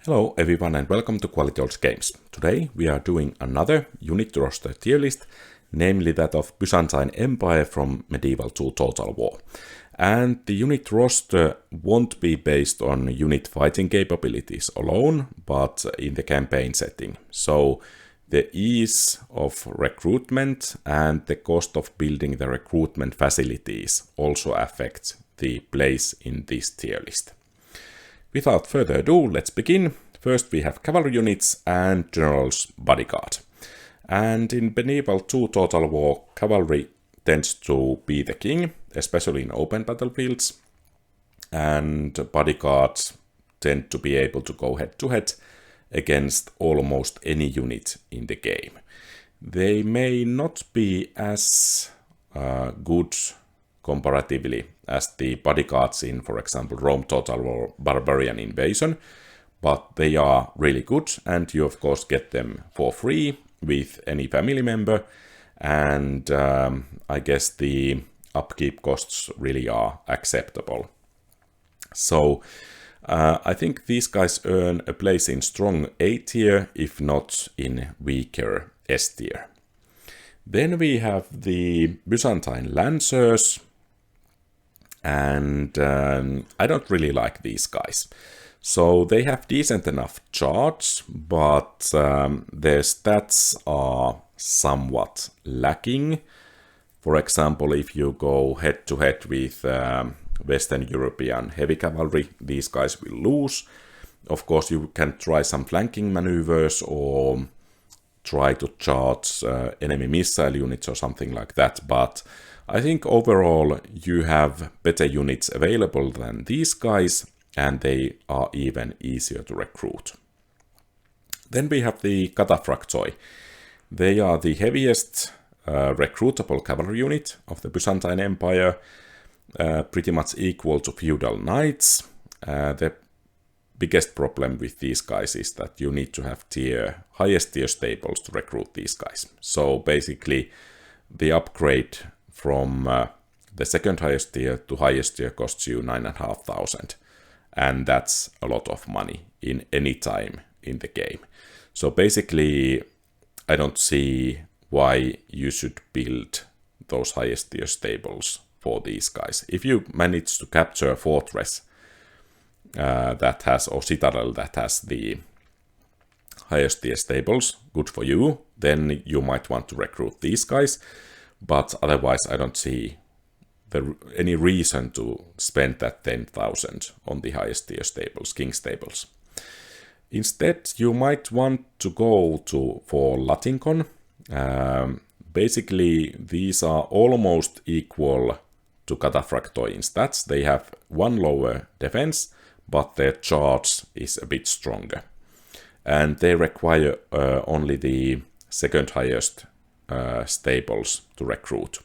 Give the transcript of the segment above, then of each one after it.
Hello everyone and welcome to Quality Old Games. Today we are doing another unit roster tier list, namely that of Byzantine Empire from medieval to Total War. And the unit roster won't be based on unit fighting capabilities alone, but in the campaign setting. So the ease of recruitment and the cost of building the recruitment facilities also affect the place in this tier list. Without further ado, let's begin. First we have cavalry units and general's bodyguard. And in medieval 2 Total War, cavalry tends to be the king, especially in open battlefields. And bodyguards tend to be able to go head to head against almost any unit in the game. They may not be as good comparatively as the bodyguards in, for example, Rome Total War Barbarian Invasion, but they are really good, and you of course get them for free with any family member, and I guess the upkeep costs really are acceptable. So I think these guys earn a place in strong A tier, if not in weaker S tier. Then we have the Byzantine Lancers, and I don't really like these guys. So they have decent enough charge, but their stats are somewhat lacking. For example, if you go head to head with Western European heavy cavalry, these guys will lose. Of course, you can try some flanking maneuvers or try to charge enemy missile units or something like that, but I think overall you have better units available than these guys, and they are even easier to recruit. Then we have the cataphractoi. They are the heaviest recruitable cavalry unit of the Byzantine Empire, pretty much equal to feudal knights. The biggest problem with these guys is that you need to have highest tier stables to recruit these guys. So basically the upgrade from the second highest tier to highest tier costs you 9,500, and that's a lot of money in any time in the game. So basically I don't see why you should build those highest tier stables for these guys. If you manage to capture a fortress that has, or citadel that has the highest tier stables, good for you, then you might want to recruit these guys. But otherwise, I don't see any reason to spend that 10,000 on the highest tier stables, king stables. Instead, you might want to go for Latincon. Basically, these are almost equal to cataphractoi in stats. They have one lower defense, but their charge is a bit stronger. And they require only the second highest stables to recruit.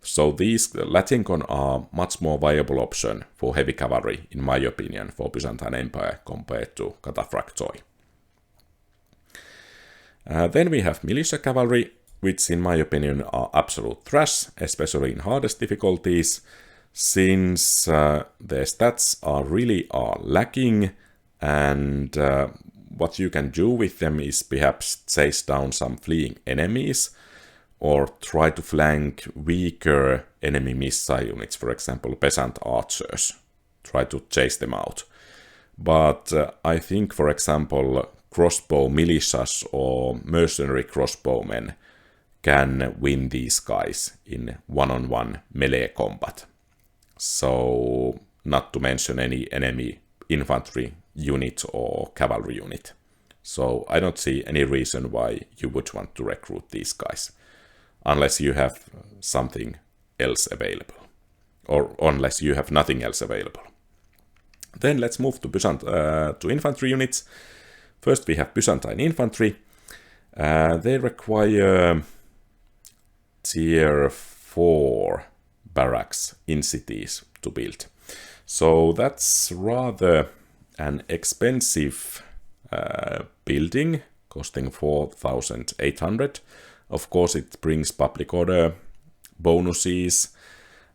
So these Latincon are much more viable option for heavy cavalry, in my opinion, for Byzantine Empire compared to cataphractoi. Then we have militia cavalry, which in my opinion are absolute trash, especially in hardest difficulties, since their stats are lacking, and what you can do with them is perhaps chase down some fleeing enemies, or try to flank weaker enemy missile units, for example peasant archers. Try to chase them out. But I think, for example, crossbow militias or mercenary crossbowmen can win these guys in one-on-one melee combat. So, not to mention any enemy infantry unit or cavalry unit. So I don't see any reason why you would want to recruit these guys, unless you have something else available, or unless you have nothing else available. Then let's move to infantry units. First we have Byzantine Infantry. They require tier 4 barracks in cities to build. So that's rather an expensive building, costing 4,800. Of course, it brings public order bonuses,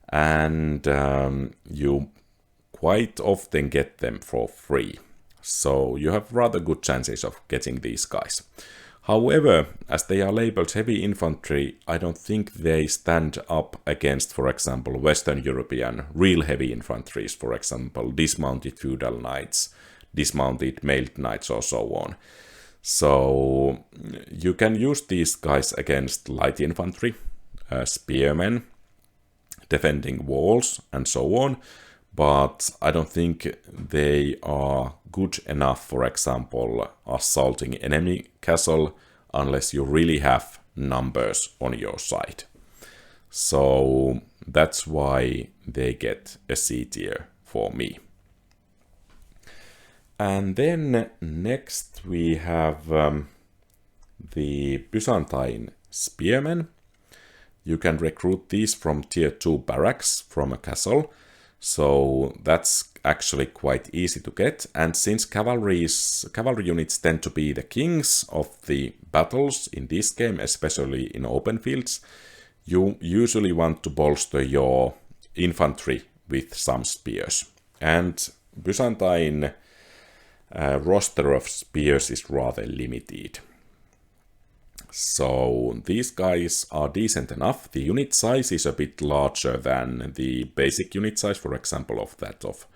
and you quite often get them for free. so you have rather good chances of getting these guys. However, as they are labeled heavy infantry, I don't think they stand up against, for example, Western European real heavy infantries, for example, dismounted feudal knights, dismounted mailed knights, or so on. So you can use these guys against light infantry, spearmen, defending walls, and so on, but I don't think they are good enough, for example, assaulting enemy castle, unless you really have numbers on your side. So that's why they get a C tier for me. And then next we have the Byzantine spearmen. You can recruit these from tier 2 barracks from a castle, so that's actually quite easy to get. And since cavalry units tend to be the kings of the battles in this game, especially in open fields, you usually want to bolster your infantry with some spears. And Byzantine roster of spears is rather limited. So these guys are decent enough. The unit size is a bit larger than the basic unit size, for example, of that of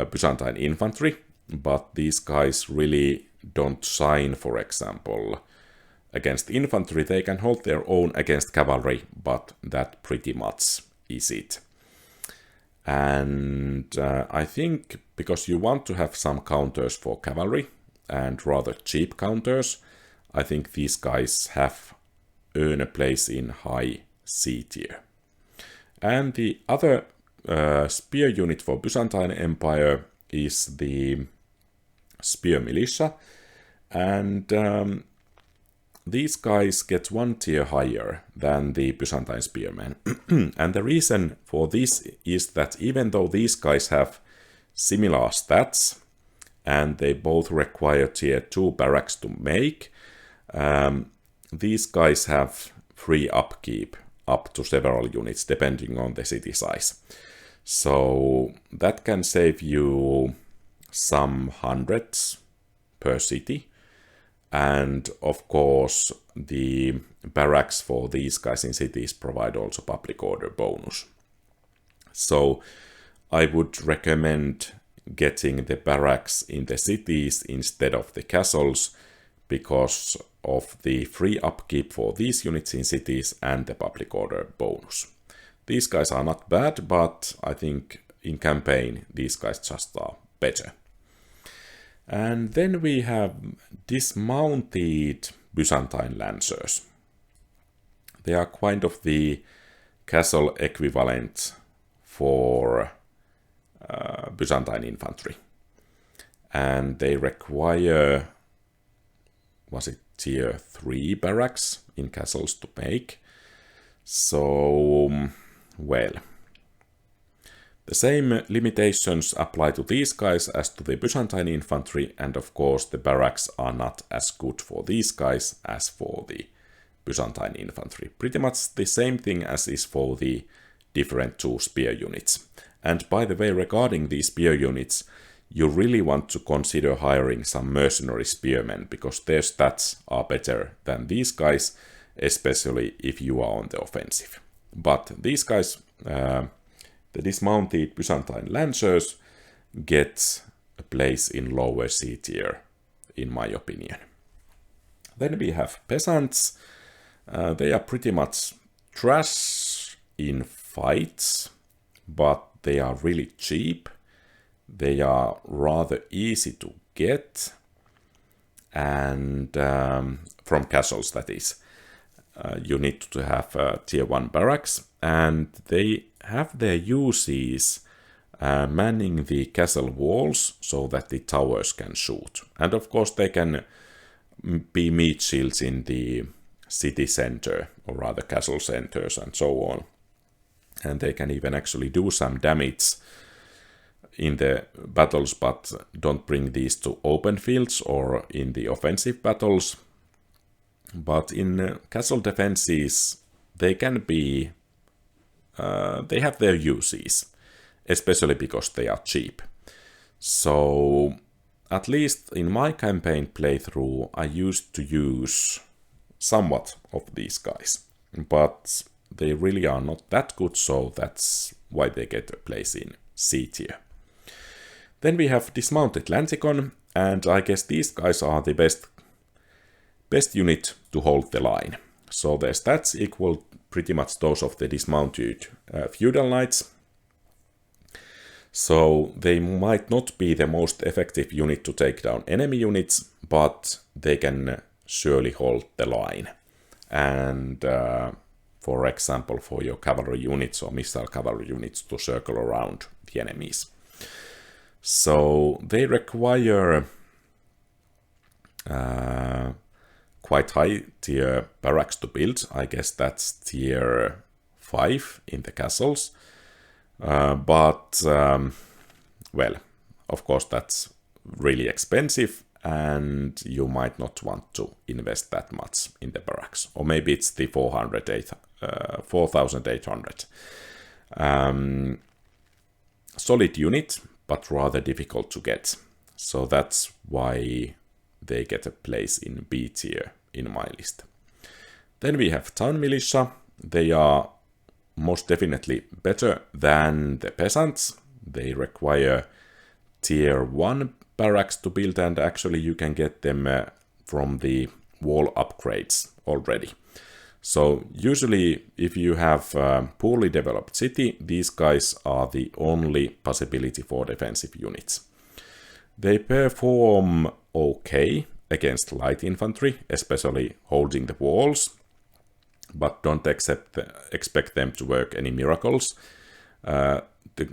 Byzantine infantry, but these guys really don't shine, for example, against infantry. They can hold their own against cavalry, but that pretty much is it. And I think because you want to have some counters for cavalry, and rather cheap counters, I think these guys have earned a place in high C tier. And the other spear unit for Byzantine Empire is the spear militia, and these guys get 1 tier higher than the Byzantine spearmen. And the reason for this is that even though these guys have similar stats, and they both require tier 2 barracks to make, these guys have free upkeep up to several units depending on the city size. So that can save you some hundreds per city. And of course, the barracks for these guys in cities provide also public order bonus. So I would recommend getting the barracks in the cities instead of the castles, because of the free upkeep for these units in cities and the public order bonus. These guys are not bad, but I think in campaign these guys just are better. And then we have dismounted Byzantine lancers. They are kind of the castle equivalent for Byzantine infantry. And they require, was it tier 3 barracks in castles to make? So, well, the same limitations apply to these guys as to the Byzantine infantry, and of course the barracks are not as good for these guys as for the Byzantine infantry. Pretty much the same thing as is for the different 2 spear units. And by the way, regarding these spear units, you really want to consider hiring some mercenary spearmen, because their stats are better than these guys, especially if you are on the offensive. But these guys, the dismounted Byzantine lancers, get a place in lower C tier, in my opinion. Then we have peasants. They are pretty much trash in fights, but they are really cheap. They are rather easy to get, and from castles, that is. You need to have tier 1 barracks, and they have their uses manning the castle walls so that the towers can shoot. And of course they can be meat shields in the city center, or rather castle centers and so on. And they can even actually do some damage in the battles, but don't bring these to open fields or in the offensive battles. But in castle defenses, they can be, they have their uses, especially because they are cheap. So at least in my campaign playthrough, I used to use somewhat of these guys, but they really are not that good, so that's why they get a place in C tier. Then we have Dismounted Lanticon, and I guess these guys are the best unit to hold the line. So their stats equal pretty much those of the dismounted feudal knights. So they might not be the most effective unit to take down enemy units, but they can surely hold the line. And for example, for your cavalry units or missile cavalry units to circle around the enemies. So they require quite high tier barracks to build. I guess that's tier 5 in the castles. Well, of course that's really expensive and you might not want to invest that much in the barracks. Or maybe it's the 4,800. Solid unit, but rather difficult to get. So that's why they get a place in B tier in my list. Then we have Town Militia. They are most definitely better than the peasants. They require tier 1 barracks to build, and actually you can get them from the wall upgrades already. So usually if you have a poorly developed city, these guys are the only possibility for defensive units. They perform okay against light infantry, especially holding the walls, but don't expect them to work any miracles. The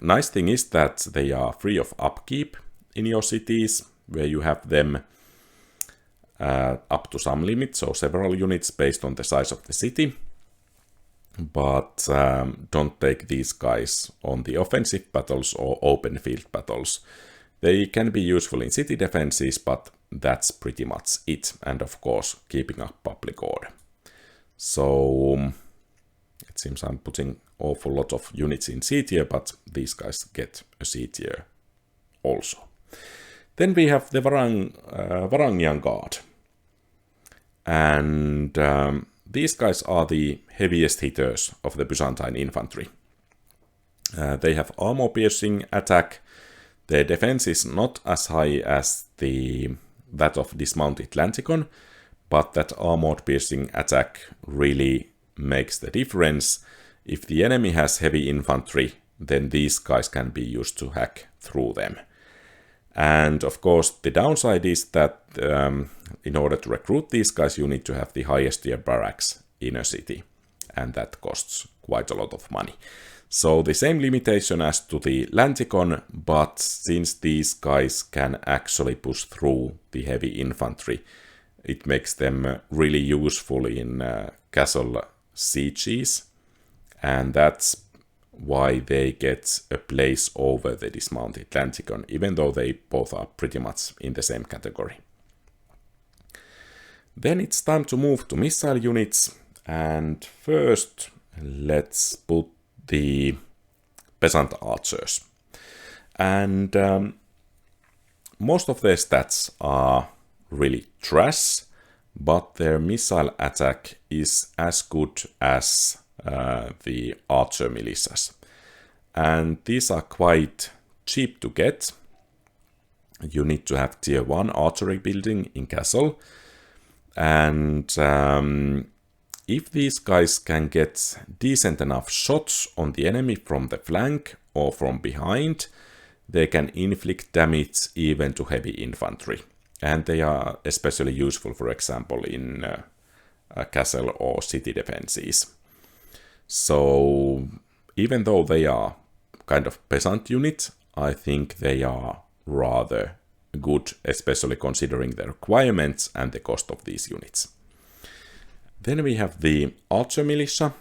nice thing is that they are free of upkeep in your cities, where you have them up to some limit, so several units based on the size of the city. But don't take these guys on the offensive battles or open field battles. They can be useful in city defenses, but that's pretty much it. And of course, keeping up public order. So it seems I'm putting awful lot of units in C tier, but these guys get a C tier also. Then we have the Varangian Guard. And these guys are the heaviest hitters of the Byzantine infantry. They have armor-piercing attack. Their defense is not as high as that of Dismounted Lanticon, but that armor-piercing attack really makes the difference. If the enemy has heavy infantry, then these guys can be used to hack through them. And of course, the downside is that in order to recruit these guys, you need to have the highest tier barracks in a city, and that costs quite a lot of money. So the same limitation as to the Lanticon, but since these guys can actually push through the heavy infantry, it makes them really useful in castle sieges, and that's why they get a place over the Dismounted Lanticon, even though they both are pretty much in the same category. Then it's time to move to missile units, and first let's put the peasant archers. And most of their stats are really trash, but their missile attack is as good as the archer militias. And these are quite cheap to get. You need to have tier 1 archery building in castle. And if these guys can get decent enough shots on the enemy from the flank or from behind, they can inflict damage even to heavy infantry. And they are especially useful, for example, in castle or city defenses. So even though they are kind of peasant unit, I think they are rather good, especially considering the requirements and the cost of these units. Then we have the archer militia.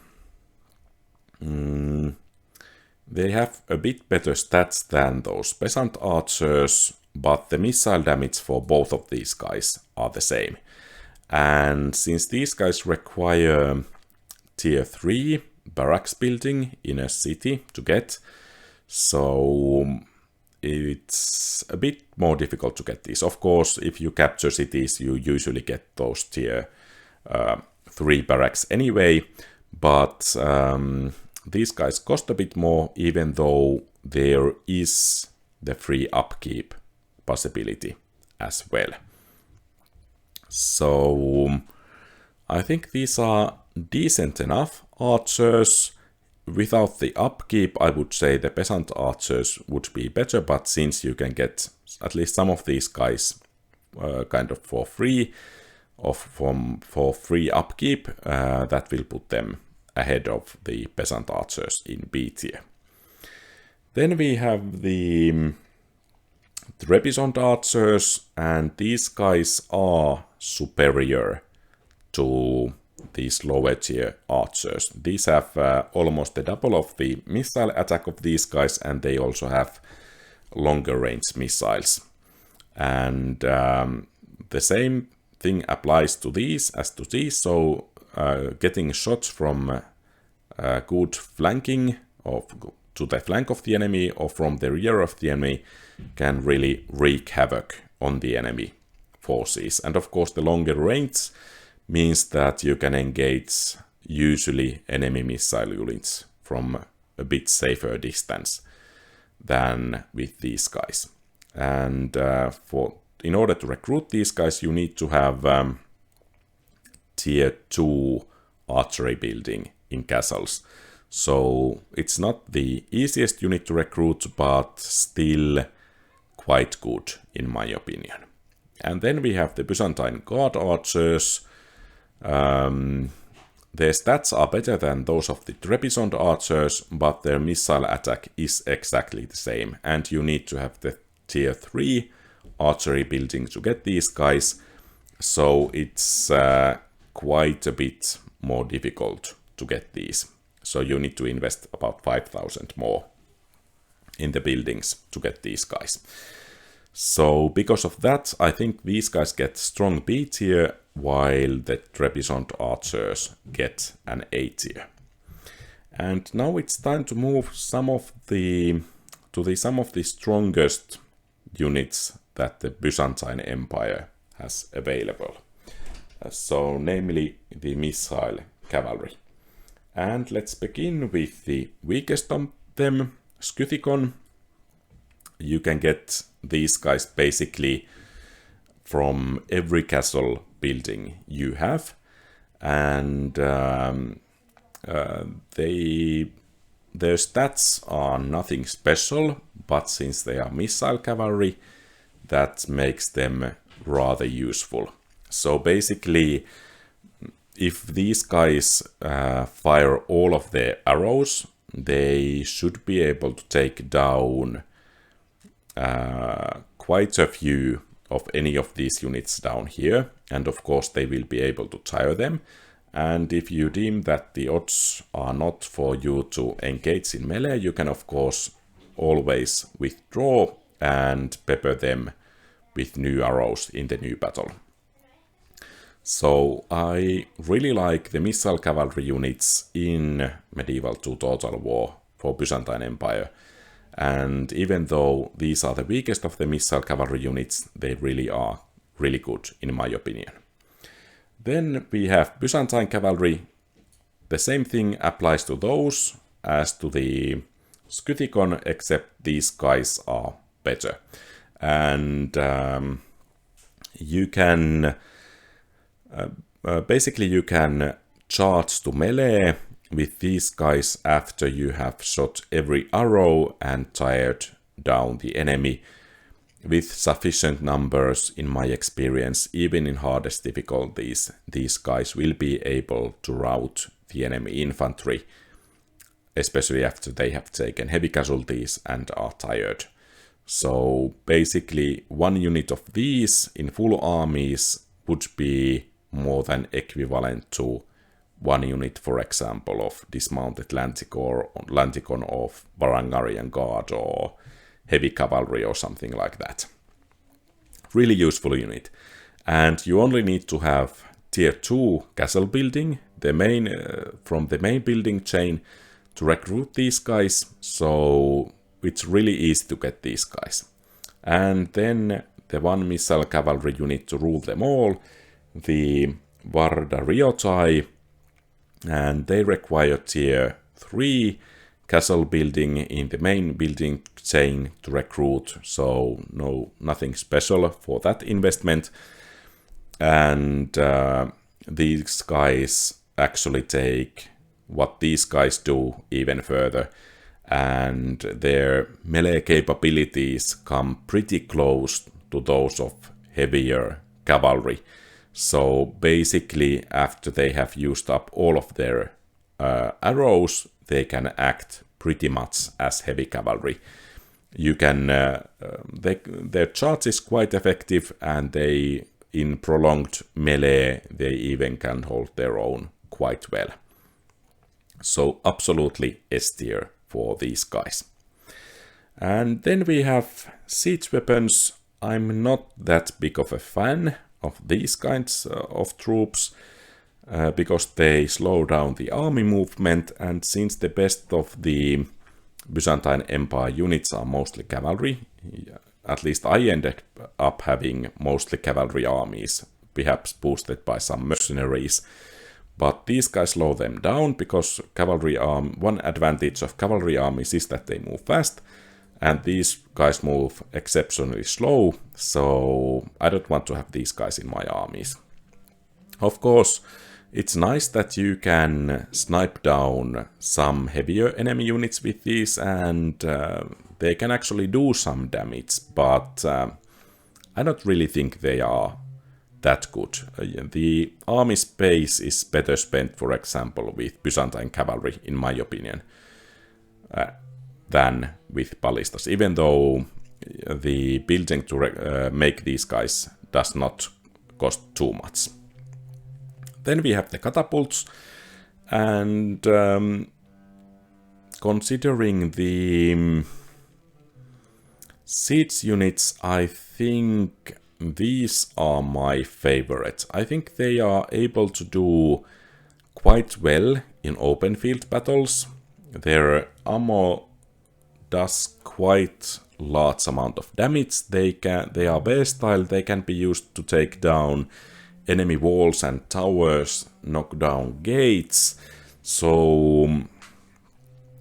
They have a bit better stats than those peasant archers, but the missile damage for both of these guys are the same. And since these guys require tier 3 barracks building in a city to get, so it's a bit more difficult to get these. Of course, if you capture cities, you usually get those tier 3 barracks anyway, but these guys cost a bit more, even though there is the free upkeep possibility as well. So I think these are decent enough archers. Without the upkeep, I would say the peasant archers would be better, but since you can get at least some of these guys kind of for free, for free upkeep, that will put them ahead of the peasant archers in B tier. Then we have the Trebizond archers, and these guys are superior to these lower tier archers. These have almost the double of the missile attack of these guys, and they also have longer range missiles. And the same thing applies to these as to these, so getting shots from good flanking or to the flank of the enemy or from the rear of the enemy can really wreak havoc on the enemy forces. And of course the longer range means that you can engage usually enemy missile units from a bit safer distance than with these guys. And in order to recruit these guys, you need to have tier 2 archery building in castles. So it's not the easiest unit to recruit, but still quite good in my opinion. And then we have the Byzantine Guard archers. Their stats are better than those of the Trebizond archers, but their missile attack is exactly the same. And you need to have the tier 3 archery building to get these guys. So it's quite a bit more difficult to get these. So you need to invest about 5,000 more in the buildings to get these guys. So because of that, I think these guys get strong B tier, while the Trebizond archers get an A tier. And now it's time to move some of the strongest units that the Byzantine Empire has available. So namely the missile cavalry. And let's begin with the weakest of them, Skythikon. You can get these guys basically from every castle building you have, and their stats are nothing special, but since they are missile cavalry, that makes them rather useful. So basically, if these guys fire all of their arrows, they should be able to take down quite a few of any of these units down here, and of course they will be able to tire them. And if you deem that the odds are not for you to engage in melee, you can of course always withdraw and pepper them with new arrows in the new battle. So I really like the missile cavalry units in Medieval 2 Total War for Byzantine Empire. And even though these are the weakest of the missile cavalry units, they really are really good in my opinion. Then we have Byzantine cavalry. The same thing applies to those as to the Skythikon, except these guys are better. And you can basically you can charge to melee with these guys after you have shot every arrow and tired down the enemy with sufficient numbers. In my experience, even in hardest difficulties, these guys will be able to rout the enemy infantry, especially after they have taken heavy casualties and are tired. So basically one unit of these in full armies would be more than equivalent to one unit, for example, of dismounted Lanticon of Varangarian Guard or heavy cavalry or something like that. Really useful unit. And you only need to have tier 2 castle building, the main from the main building chain, to recruit these guys. So it's really easy to get these guys. And then the one missile cavalry unit to rule them all, the Vardariotai, and they require tier 3 castle building in the main building chain to recruit, so nothing special for that investment. And these guys actually take what these guys do even further, and their melee capabilities come pretty close to those of heavier cavalry. So basically, after they have used up all of their arrows, they can act pretty much as heavy cavalry. You can their charge is quite effective, and they, in prolonged melee, they even can hold their own quite well. So absolutely S tier for these guys. And then we have siege weapons. I'm not that big of a fan of these kinds of troops because they slow down the army movement, and since the best of the Byzantine Empire units are mostly cavalry, at least I ended up having mostly cavalry armies, perhaps boosted by some mercenaries. But these guys slow them down because one advantage of cavalry armies is that they move fast, and these guys move exceptionally slow, so I don't want to have these guys in my armies. Of course, it's nice that you can snipe down some heavier enemy units with these, and they can actually do some damage, but I don't really think they are that good. The army space is better spent, for example, with Byzantine cavalry, in my opinion, than with ballistas, even though the building to make these guys does not cost too much. Then we have the catapults, and considering the siege units, I think these are my favorite. I think they are able to do quite well in open field battles. Their armor does quite large amount of damage. They are versatile. They can be used to take down enemy walls and towers, knock down gates. So,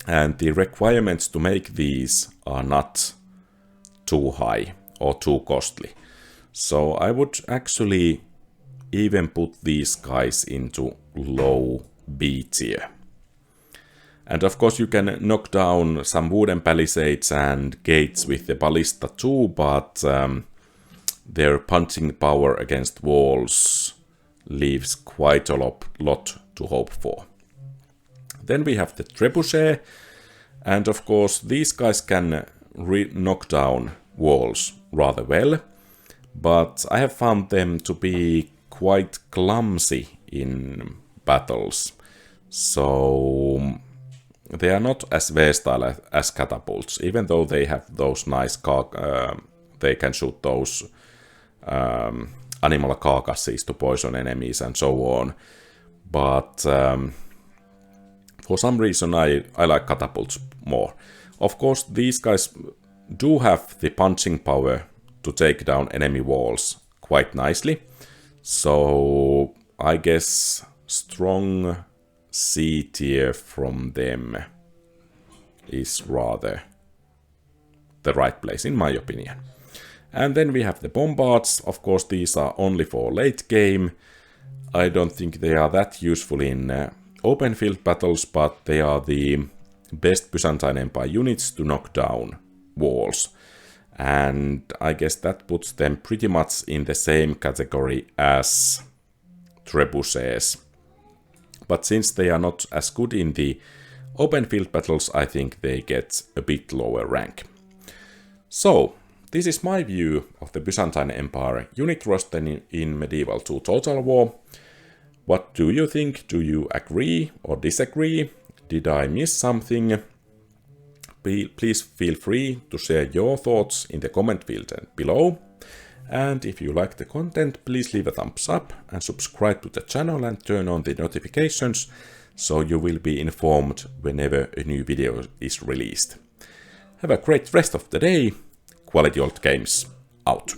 and the requirements to make these are not too high or too costly. So I would actually even put these guys into low B tier. And of course you can knock down some wooden palisades and gates with the ballista too, but their punching power against walls leaves quite a lot to hope for. Then we have the trebuchet, and of course these guys can knock down walls rather well, but I have found them to be quite clumsy in battles, so they are not as versatile as catapults, even though they have those nice they can shoot those animal carcasses to poison enemies and so on. But for some reason I like catapults more. Of course, these guys do have the punching power to take down enemy walls quite nicely. So I guess strong C tier from them is rather the right place in my opinion. And then we have the bombards. Of course, these are only for late game. I don't think they are that useful in open field battles, but they are the best Byzantine Empire units to knock down walls. And I guess that puts them pretty much in the same category as trebuchets. But since they are not as good in the open field battles, I think they get a bit lower rank. So, this is my view of the Byzantine Empire unit roster in Medieval 2 Total War. What do you think? Do you agree or disagree? Did I miss something? Please feel free to share your thoughts in the comment field below. And if you like the content, please leave a thumbs up and subscribe to the channel and turn on the notifications so you will be informed whenever a new video is released. Have a great rest of the day. Quality Old Games out.